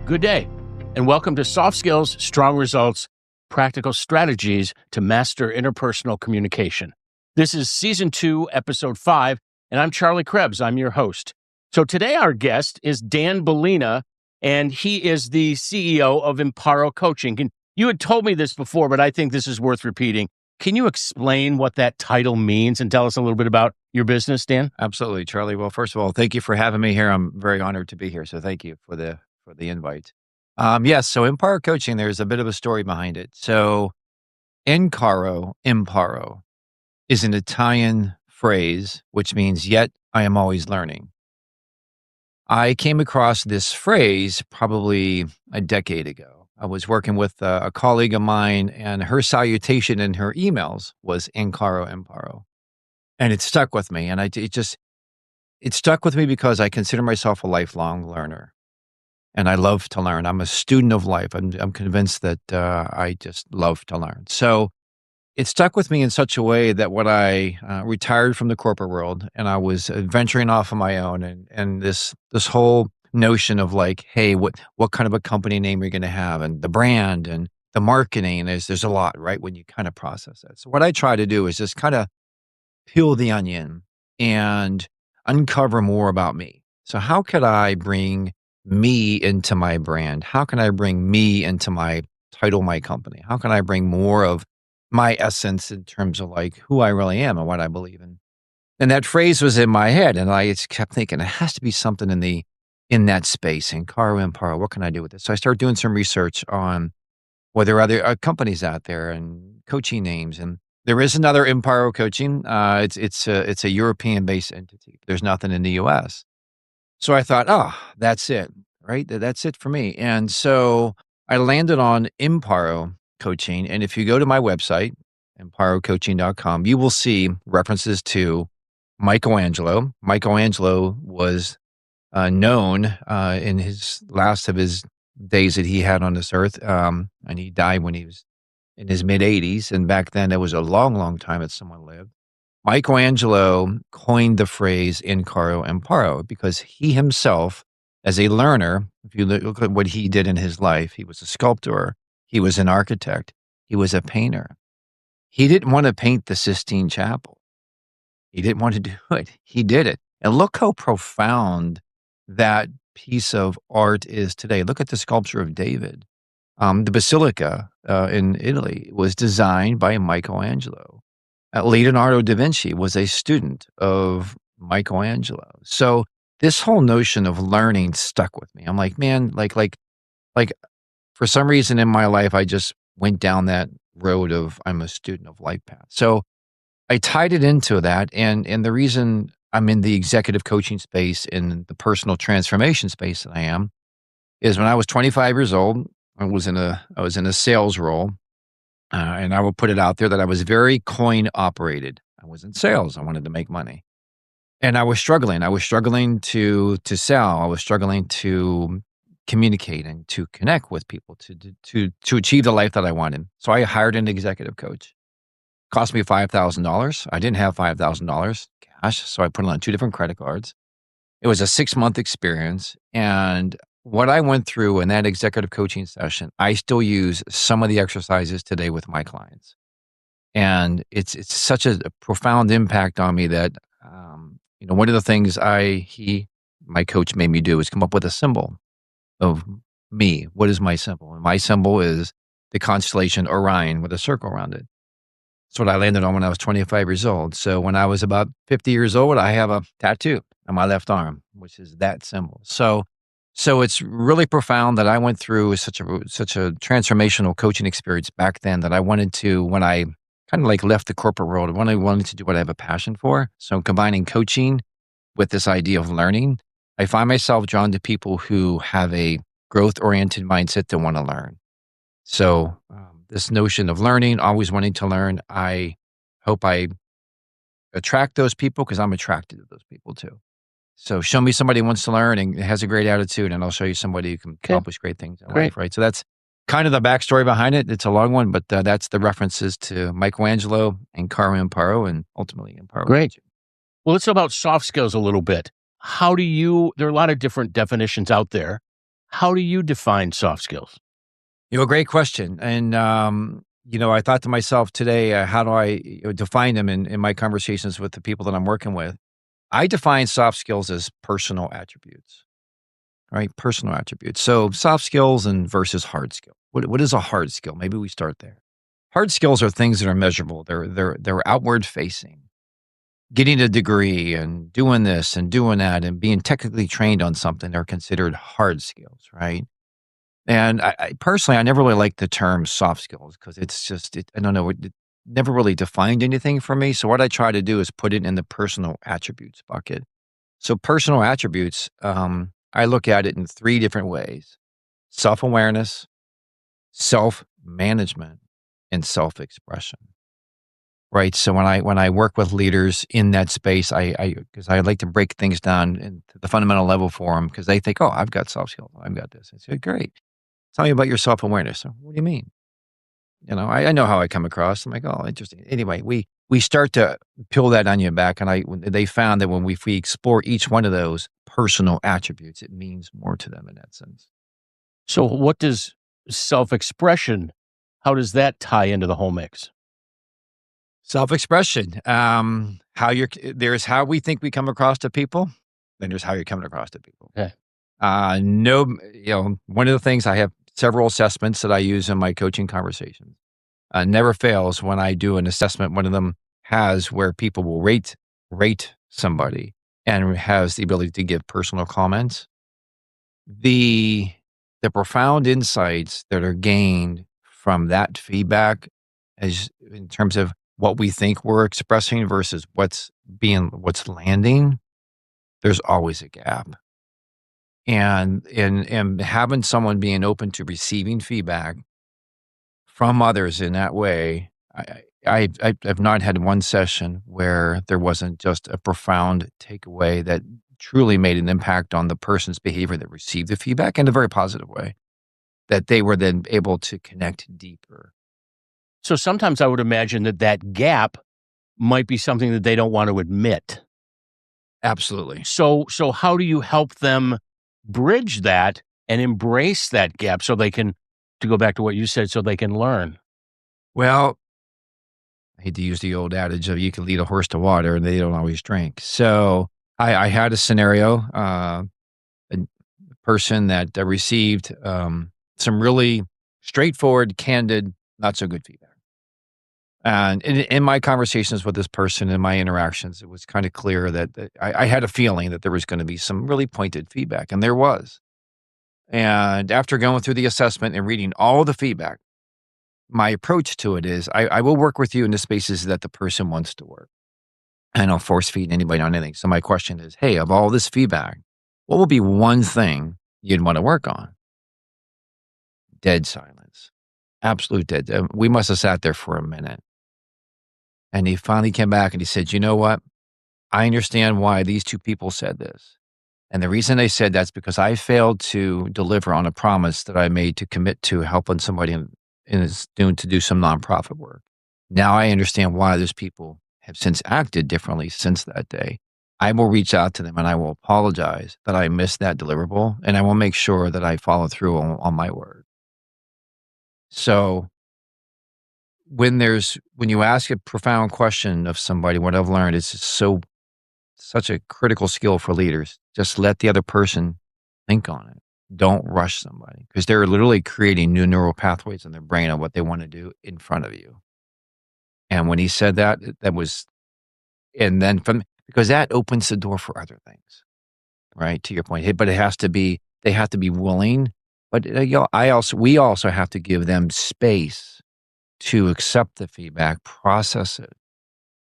Good day, and welcome to Soft Skills, Strong Results, Practical Strategies to Master Interpersonal Communication. This is Season 2, Episode 5, and I'm Charlie Krebs. I'm your host. So today our guest is Dan Bolena, and he is the CEO of Imparo Coaching. And you had told me this before, but I think this is worth repeating. Can you explain what that title means and tell us a little bit about your business, Dan? Absolutely, Charlie. Well, first of all, thank you for having me here. I'm very honored to be here. So thank you for the invite. Yes, so Imparo Coaching, there's a bit of a story behind it. So Imparo is an Italian phrase, which means yet I am always learning. I came across this phrase probably a decade ago. I was working with a colleague of mine, and her salutation in her emails was Imparo. And it stuck with me. And it stuck with me because I consider myself a lifelong learner. And I love to learn. I'm a student of life. I'm convinced that I just love to learn. So it stuck with me in such a way that when I retired from the corporate world and I was venturing off on my own, and this whole notion of like, hey, what kind of a company name are you going to have, and the brand and the marketing, there's a lot, right, when you kind of process it. So what I try to do is just kind of peel the onion and uncover more about me. So how could I bring me into my brand? How can I bring me into my title, my company? How can I bring more of my essence in terms of like who I really am and what I believe in? And that phrase was in my head, and I just kept thinking it has to be something in that space. And Imparo, what can I do with this? So I started doing some research on whether other companies out there and coaching names. And there is another Imparo Coaching. It's a European-based entity. There's nothing in the U.S. So I thought, oh, that's it, right? That's it for me. And so I landed on Imparo Coaching. And if you go to my website, imparocoaching.com, you will see references to Michelangelo. Michelangelo was known in his last of his days that he had on this earth, and he died when he was in his mid-80s. And back then, it was a long, long time that someone lived. Michelangelo coined the phrase Imparo because he himself, as a learner, if you look at what he did in his life, he was a sculptor, he was an architect, he was a painter. He didn't want to paint the Sistine Chapel. He didn't want to do it. He did it. And look how profound that piece of art is today. Look at the sculpture of David. The Basilica in Italy was designed by Michelangelo. Leonardo da Vinci was a student of Michelangelo. So this whole notion of learning stuck with me. I'm like, man, like for some reason in my life, I just went down that road of I'm a student of life path. So I tied it into that. And the reason I'm in the executive coaching space, in the personal transformation space that I am, is when I was 25 years old, I was in a sales role. And I will put it out there that I was very coin operated. I was in sales. I wanted to make money. And I was struggling. I was struggling to sell. I was struggling to communicate and to connect with people to achieve the life that I wanted. So I hired an executive coach. Cost me $5,000. I didn't have $5,000 cash, so I put it on 2 different credit cards. It was a 6-month experience. And what I went through in that executive coaching session, I still use some of the exercises today with my clients. And it's such a profound impact on me that, one of the things my coach made me do is come up with a symbol of me. What is my symbol? And my symbol is the constellation Orion with a circle around it. That's what I landed on when I was 25 years old. So when I was about 50 years old, I have a tattoo on my left arm, which is that symbol. So it's really profound that I went through such a transformational coaching experience back then that I wanted to, when I kind of like left the corporate world, I wanted to do what I have a passion for. So combining coaching with this idea of learning, I find myself drawn to people who have a growth-oriented mindset that want to learn. So this notion of learning, always wanting to learn, I hope I attract those people because I'm attracted to those people too. So show me somebody who wants to learn and has a great attitude, and I'll show you somebody who can accomplish great things in life, right? So that's kind of the backstory behind it. It's a long one, but that's the references to Michelangelo and Imparo and ultimately Imparo. Great. Well, let's talk about soft skills a little bit. There are a lot of different definitions out there. How do you define soft skills? Great question. And, I thought to myself today, how do I define them in my conversations with the people that I'm working with? I define soft skills as personal attributes, right? Personal attributes. So soft skills and versus hard skill. What is a hard skill? Maybe we start there. Hard skills are things that are measurable. They're outward facing. Getting a degree and doing this and doing that and being technically trained on something are considered hard skills, right? And I personally, I never really liked the term soft skills because it's just, I don't know, it never really defined anything for me. So what I try to do is put it in the personal attributes bucket. So personal attributes, I look at it in three different ways: self-awareness, self-management, and self-expression. Right. So when I work with leaders in that space, because I like to break things down into the fundamental level for them because they think, oh, I've got soft skills, I've got this. I say, great. Tell me about your self awareness. So, what do you mean? I know how I come across. I'm like, oh, interesting. Anyway, we start to peel that onion back, and they found that when if we explore each one of those personal attributes, it means more to them in that sense. So, what does self expression, how does that tie into the whole mix? Self expression. There's how we think we come across to people, then there's how you're coming across to people. Okay. No, one of the things I have several assessments that I use in my coaching conversations. Never fails when I do an assessment. One of them has where people will rate somebody and has the ability to give personal comments. The the profound insights that are gained from that feedback as in terms of what we think we're expressing versus what's landing, there's always a gap. And having someone being open to receiving feedback from others in that way, I've not had one session where there wasn't just a profound takeaway that truly made an impact on the person's behavior that received the feedback in a very positive way, that they were then able to connect deeper. So, sometimes I would imagine that that gap might be something that they don't want to admit. Absolutely. So how do you help them bridge that and embrace that gap so they can, to go back to what you said, so they can learn? Well, I hate to use the old adage of you can lead a horse to water and they don't always drink. So I had a scenario, a person that received some really straightforward, candid, not so good feedback. And in my conversations with this person, in my interactions, it was kind of clear that I had a feeling that there was going to be some really pointed feedback, and there was. And after going through the assessment and reading all the feedback, my approach to it is I will work with you in the spaces that the person wants to work. I don't force feed anybody on anything. So my question is, hey, of all this feedback, what will be one thing you'd want to work on? Dead silence. Absolute dead. We must have sat there for a minute. And he finally came back and he said, you know what? I understand why these two people said this. And the reason they said that's because I failed to deliver on a promise that I made to commit to helping somebody to do some nonprofit work. Now I understand why those people have since acted differently since that day. I will reach out to them and I will apologize that I missed that deliverable, and I will make sure that I follow through on my word. So when you ask a profound question of somebody, what I've learned is such a critical skill for leaders. Just let the other person think on it. Don't rush somebody because they're literally creating new neural pathways in their brain on what they want to do in front of you. And when he said that, that was, and then because that opens the door for other things, right? To your point, but they have to be willing. But we also have to give them space to accept the feedback, process it,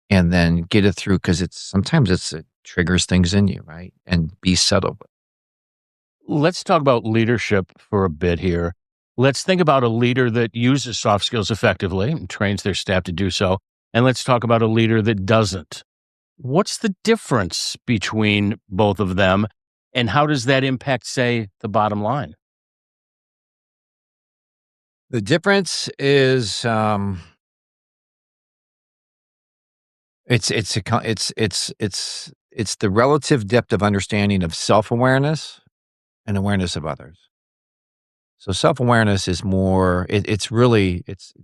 and then get it through because sometimes it triggers things in you, right? And be settled. Let's talk about leadership for a bit here. Let's think about a leader that uses soft skills effectively and trains their staff to do so. And let's talk about a leader that doesn't. What's the difference between both of them? And how does that impact, say, the bottom line? The difference is it's the relative depth of understanding of self awareness and awareness of others. So self-awareness is more, it's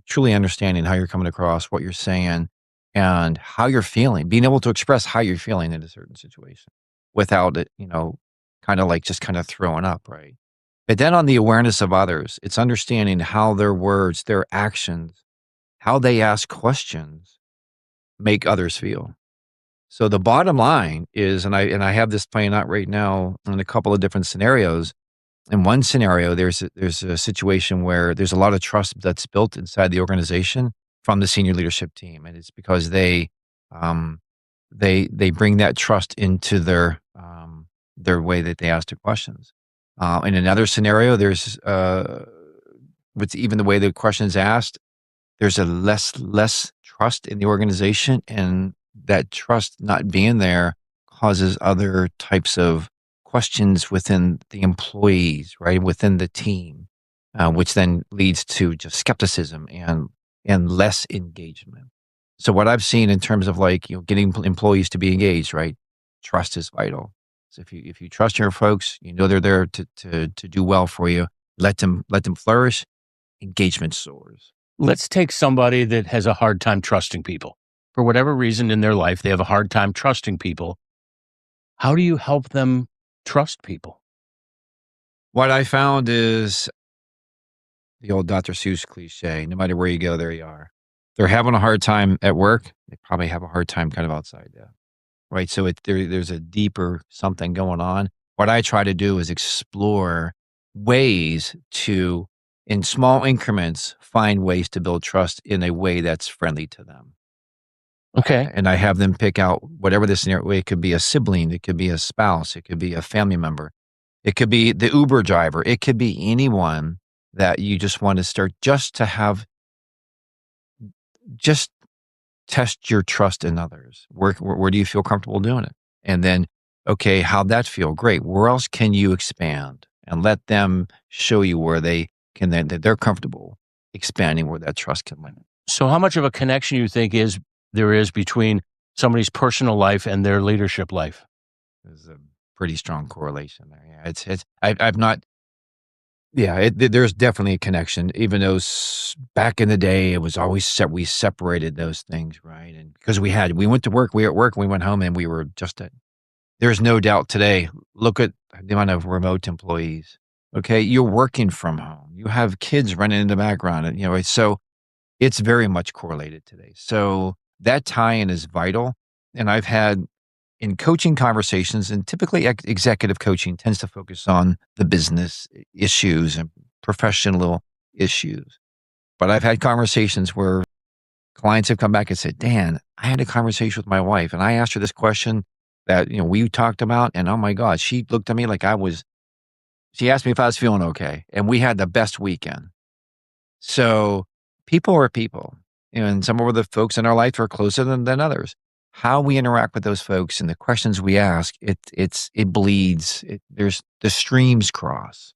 truly understanding how you're coming across, what you're saying, and how you're feeling, being able to express how you're feeling in a certain situation without it, kind of like just kind of throwing up, right? But then on the awareness of others, it's understanding how their words, their actions, how they ask questions make others feel. So the bottom line is, and I have this playing out right now in a couple of different scenarios. In one scenario, there's a situation where there's a lot of trust that's built inside the organization from the senior leadership team, and it's because um, they bring that trust into their way that they ask the questions. In another scenario, there's with even the way the questions asked, there's a less trust in the organization, and that trust not being there causes other types of questions within the employees, right? Within the team, which then leads to just skepticism and less engagement. So what I've seen in terms of like, getting employees to be engaged, right? Trust is vital. So if you trust your folks, they're there to do well for you. Let them flourish. Engagement soars. Let's take somebody that has a hard time trusting people. For whatever reason in their life, they have a hard time trusting people. How do you help them trust people? What I found is the old Dr. Seuss cliche, no matter where you go, there you are. They're having a hard time at work, they probably have a hard time kind of outside there, right? So there's a deeper something going on. What I try to do is explore ways to, in small increments, find ways to build trust in a way that's friendly to them. Okay. And I have them pick out whatever the scenario. It could be a sibling, it could be a spouse, it could be a family member, it could be the Uber driver, it could be anyone that you just want to start just to have, just test your trust in others. Where do you feel comfortable doing it? And then, okay, how'd that feel? Great. Where else can you expand? And let them show you where they can, that they're comfortable expanding where that trust can win. So how much of a connection you think there is between somebody's personal life and their leadership life? There's a pretty strong correlation there. Yeah, I've not. Yeah, there's definitely a connection. Even though back in the day, it was always we separated those things, right? And because we went to work, we were at work, and we went home, and we were just at. There's no doubt today. Look at the amount of remote employees. Okay, you're working from home. You have kids running in the background, and so it's very much correlated today. So that tie-in is vital. And I've had in coaching conversations, and typically executive coaching tends to focus on the business issues and professional issues. But I've had conversations where clients have come back and said, Dan, I had a conversation with my wife and I asked her this question that, we talked about. And oh my God, she looked at me like she asked me if I was feeling okay. And we had the best weekend. So people are people, and some of the folks in our life are closer than others. How we interact with those folks and the questions we ask, it bleeds. There's the streams cross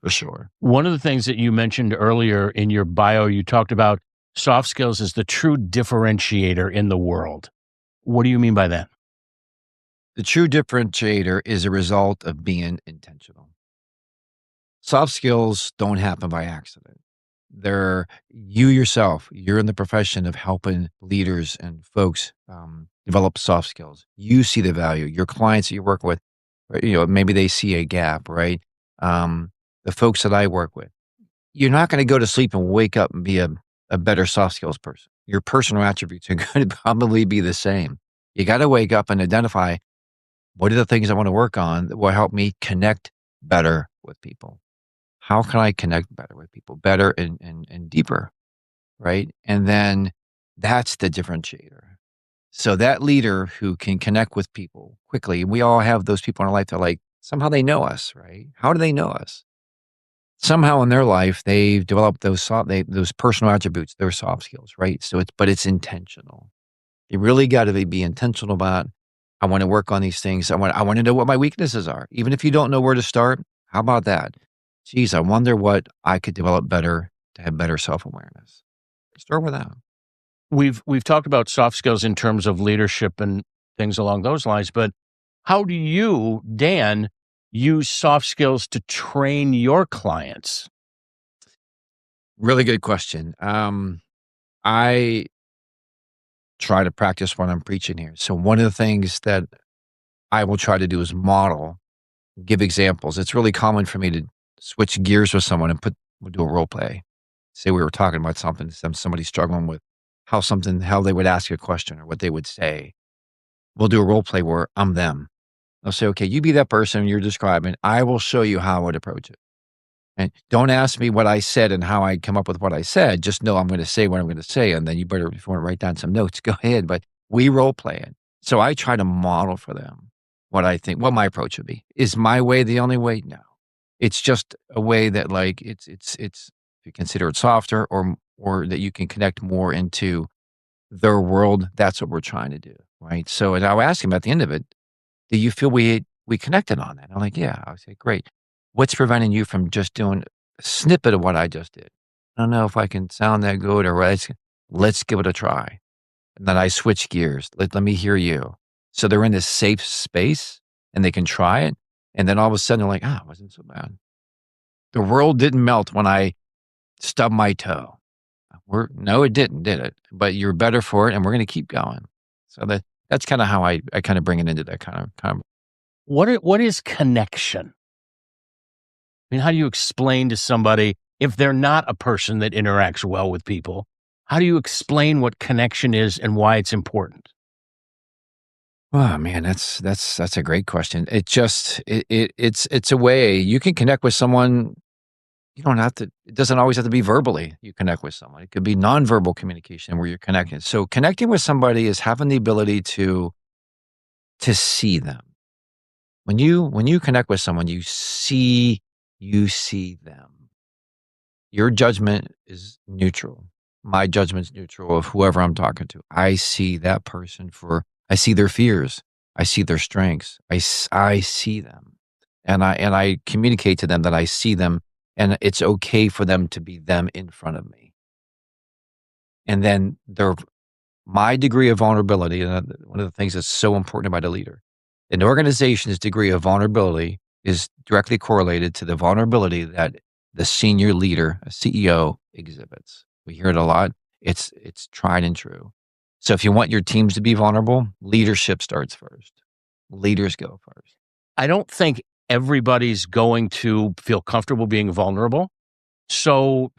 for sure. One of the things that you mentioned earlier in your bio, you talked about soft skills as the true differentiator in the world. What do you mean by that? The true differentiator is a result of being intentional. Soft skills don't happen by accident. They're you yourself. You're in the profession of helping leaders and folks develop soft skills. You see the value. Your clients that you work with, maybe they see a gap, right? The folks that I work with, you're not going to go to sleep and wake up and be a better soft skills person. Your personal attributes are going to probably be the same. You got to wake up and identify what are the things I want to work on that will help me connect better with people. How can I connect better with people, better and deeper, right? And then that's the differentiator. So that leader who can connect with people quickly, we all have those people in our life that like, somehow they know us, right? How do they know us? Somehow in their life, they've developed those personal attributes, their soft skills, right? So it's intentional. You really got to be intentional about, I want to work on these things. I want to know what my weaknesses are. Even if you don't know where to start, how about that? Geez, I wonder what I could develop better to have better self-awareness. Start with that. We've talked about soft skills in terms of leadership and things along those lines, but how do you, Dan, use soft skills to train your clients? Really good question. I try to practice what I'm preaching here. So one of the things that I will try to do is model, give examples. It's really common for me to switch gears with someone and we'll do a role play. Say we were talking about something, somebody struggling with how they would ask a question or what they would say. We'll do a role play where I'm them. I'll say, okay, you be that person you're describing. I will show you how I would approach it. And don't ask me what I said and how I come up with what I said. Just know I'm going to say what I'm going to say. And then you better, if you want to write down some notes, go ahead. But we role play it. So I try to model for them what I think, what my approach would be. Is my way the only way? No. It's just a way that like, if you consider it softer or that you can connect more into their world. That's what we're trying to do. Right. So, and I'll ask him at the end of it, do you feel we connected on that? I'm like, yeah. I would say, great. What's preventing you from just doing a snippet of what I just did? I don't know if I can sound that good or let's give it a try. And then I switch gears. Let me hear you. So they're in this safe space and they can try it. And then all of a sudden they're like, it wasn't so bad. The world didn't melt when I stubbed my toe. No, it didn't, did it? But you're better for it and we're going to keep going. So that's kind of how I kind of bring it into that kind of. What is connection? I mean, how do you explain to somebody if they're not a person that interacts well with people? How do you explain what connection is and why it's important? Oh man, that's a great question. It's a way you can connect with someone. You don't have to. It doesn't always have to be verbally. You connect with someone. It could be nonverbal communication where you're connecting. So connecting with somebody is having the ability to see them. When you connect with someone, you see them. Your judgment is neutral. My judgment's neutral of whoever I'm talking to. I see that person I see their fears. I see their strengths. I see them. And I communicate to them that I see them and it's okay for them to be them in front of me. And then my degree of vulnerability, and one of the things that's so important about a leader, an organization's degree of vulnerability is directly correlated to the vulnerability that the senior leader, a CEO, exhibits. We hear it a lot. It's tried and true. So if you want your teams to be vulnerable, leadership starts first. Leaders go first. I don't think everybody's going to feel comfortable being vulnerable. So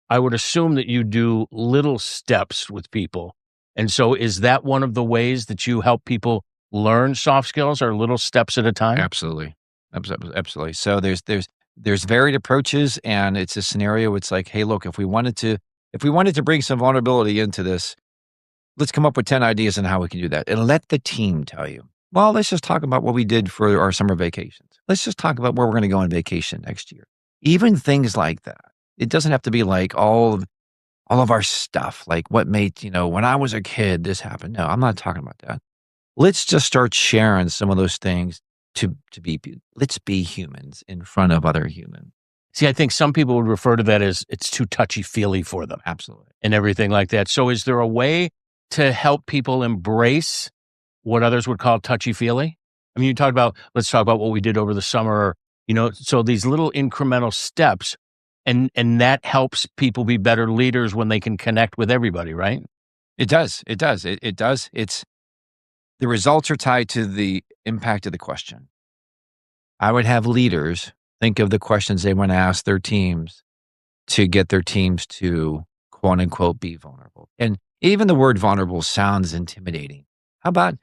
I would assume that you do little steps with people. And so is that one of the ways that you help people learn soft skills, or little steps at a time? Absolutely. Absolutely. So there's varied approaches and it's a scenario. It's like, hey, look, if we wanted to bring some vulnerability into this, let's come up with 10 ideas on how we can do that and let the team tell you. Well, let's just talk about what we did for our summer vacations. Let's just talk about where we're going to go on vacation next year. Even things like that. It doesn't have to be like all of our stuff, like what made, when I was a kid, this happened. No, I'm not talking about that. Let's just start sharing some of those things let's be humans in front of other humans. See, I think some people would refer to that as it's too touchy-feely for them Absolutely. and everything like that. So is there a way to help people embrace what others would call touchy-feely? I mean, let's talk about what we did over the summer, so these little incremental steps, and that helps people be better leaders when they can connect with everybody, right? It does. It does. It does. The results are tied to the impact of the question. I would have leaders think of the questions they want to ask their teams to get their teams to quote unquote be vulnerable. And even the word vulnerable sounds intimidating. How about,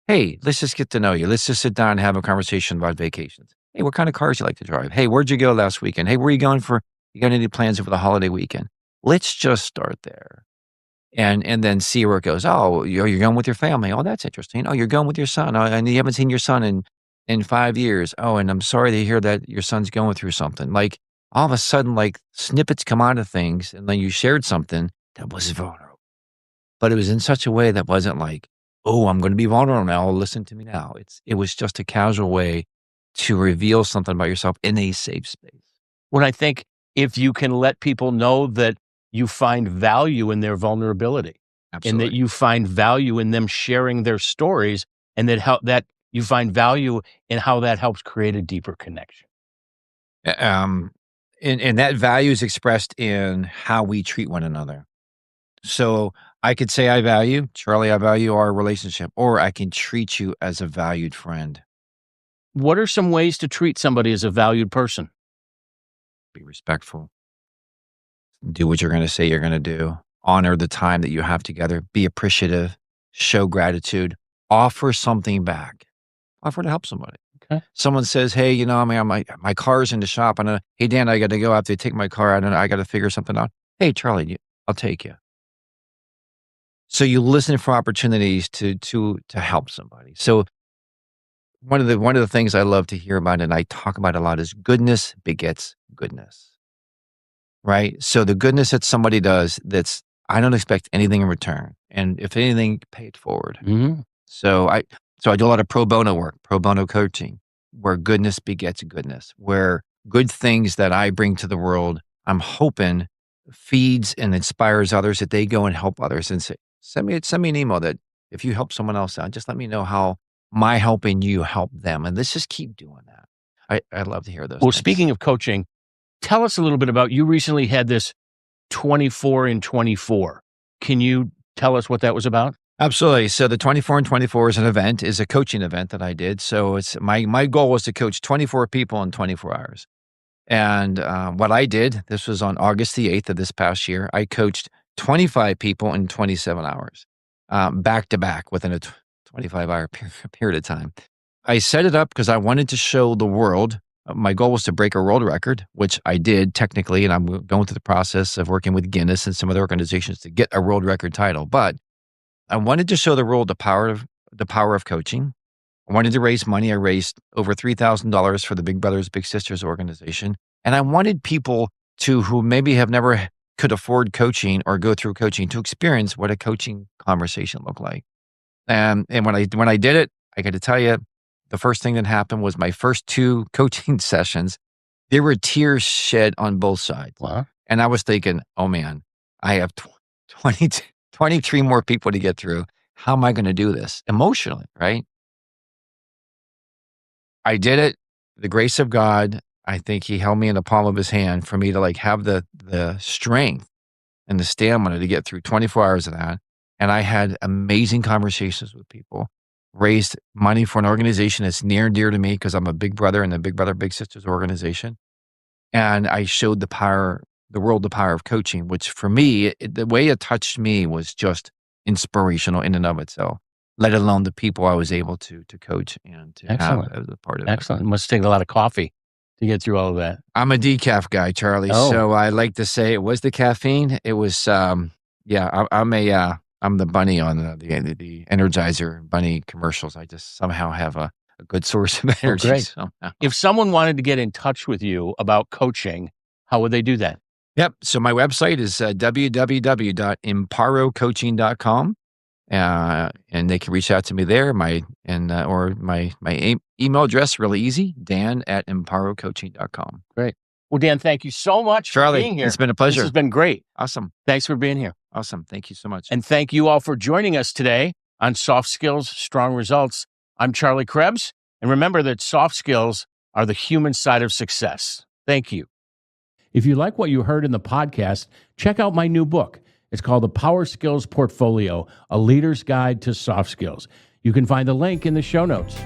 hey, let's just get to know you. Let's just sit down and have a conversation about vacations. Hey, what kind of cars you like to drive? Hey, where'd you go last weekend? Hey, where are you going you got any plans over the holiday weekend? Let's just start there. And then see where it goes. Oh, you're going with your family. Oh, that's interesting. Oh, you're going with your son. Oh, and you haven't seen your son in 5 years. Oh, and I'm sorry to hear that your son's going through something. Like all of a sudden, like snippets come out of things, and then you shared something that was vulnerable, but it was in such a way that wasn't like, oh, I'm going to be vulnerable now. Listen to me now. It was just a casual way to reveal something about yourself in a safe space. When I think if you can let people know that you find value in their vulnerability, and that Absolutely. you find value in them sharing their stories, and that you find value in how that helps create a deeper connection. Um, And that value is expressed in how we treat one another. So I could say, Charlie, I value our relationship, or I can treat you as a valued friend. What are some ways to treat somebody as a valued person? Be respectful. Do what you're going to say you're going to do. Honor the time that you have together. Be appreciative. Show gratitude. Offer something back. Offer to help somebody. Okay. Someone says, "Hey, my car's in the shop. Hey, Dan, I got to go out to take my car out and I got to figure something out. Hey, Charlie, I'll take you." So you listen for opportunities to help somebody. So one of the things I love to hear about and I talk about a lot is goodness begets goodness. Right? So the goodness that somebody does I don't expect anything in return. And if anything, pay it forward. Mm-hmm. So I do a lot of pro bono work, pro bono coaching, where goodness begets goodness, where good things that I bring to the world, I'm hoping feeds and inspires others that they go and help others and say, send me an email that if you help someone else out, just let me know how my helping you help them. And let's just keep doing that. I'd love to hear those Well, things. speaking of coaching, tell us a little bit about, you recently had this 24 in 24. Can you tell us what that was about? Absolutely. So the 24 and 24 is a coaching event that I did. So it's my goal was to coach 24 people in 24 hours. And what I did, this was on August the 8th of this past year, I coached 25 people in 27 hours, back to back within a 25-hour period of time. I set it up because I wanted to show the world. My goal was to break a world record, which I did technically, and I'm going through the process of working with Guinness and some other organizations to get a world record title. But I wanted to show the world the power of coaching. I wanted to raise money. I raised over $3,000 for the Big Brothers Big Sisters organization, and I wanted people who maybe have never could afford coaching or go through coaching to experience what a coaching conversation looked like. And when I did it, I got to tell you, the first thing that happened was my first 2 coaching sessions. There were tears shed on both sides. Wow. And I was thinking, oh man, I have 23 more people to get through. How am I going to do this emotionally? Right. I did it. The grace of God, I think he held me in the palm of his hand for me to have the strength and the stamina to get through 24 hours of that. And I had amazing conversations with people, raised money for an organization that's near and dear to me because I'm a big brother in the Big Brother Big Sisters organization. And I showed the world the power of coaching, which for me, the way it touched me was just inspirational in and of itself, let alone the people I was able to coach and to Excellent. have as a part of Excellent. It must have taken a lot of coffee to get through all of that. I'm a decaf guy, Charlie. Oh. So I like to say it was the caffeine. It was, I'm the bunny on the Energizer bunny commercials. I just somehow have a good source of energy. Great. Somehow. If someone wanted to get in touch with you about coaching, how would they do that? Yep. So my website is www.imparocoaching.com. And they can reach out to me there. My email address, really easy, dan@imparocoaching.com. Great. Well, Dan, thank you so much Charlie, for being here. It's been a pleasure. This has been great. Awesome. Thanks for being here. Awesome. Thank you so much. And thank you all for joining us today on Soft Skills, Strong Results. I'm Charlie Krebs. And remember that soft skills are the human side of success. Thank you. If you like what you heard in the podcast, check out my new book. It's called The Power Skills Portfolio, A Leader's Guide to Soft Skills. You can find the link in the show notes.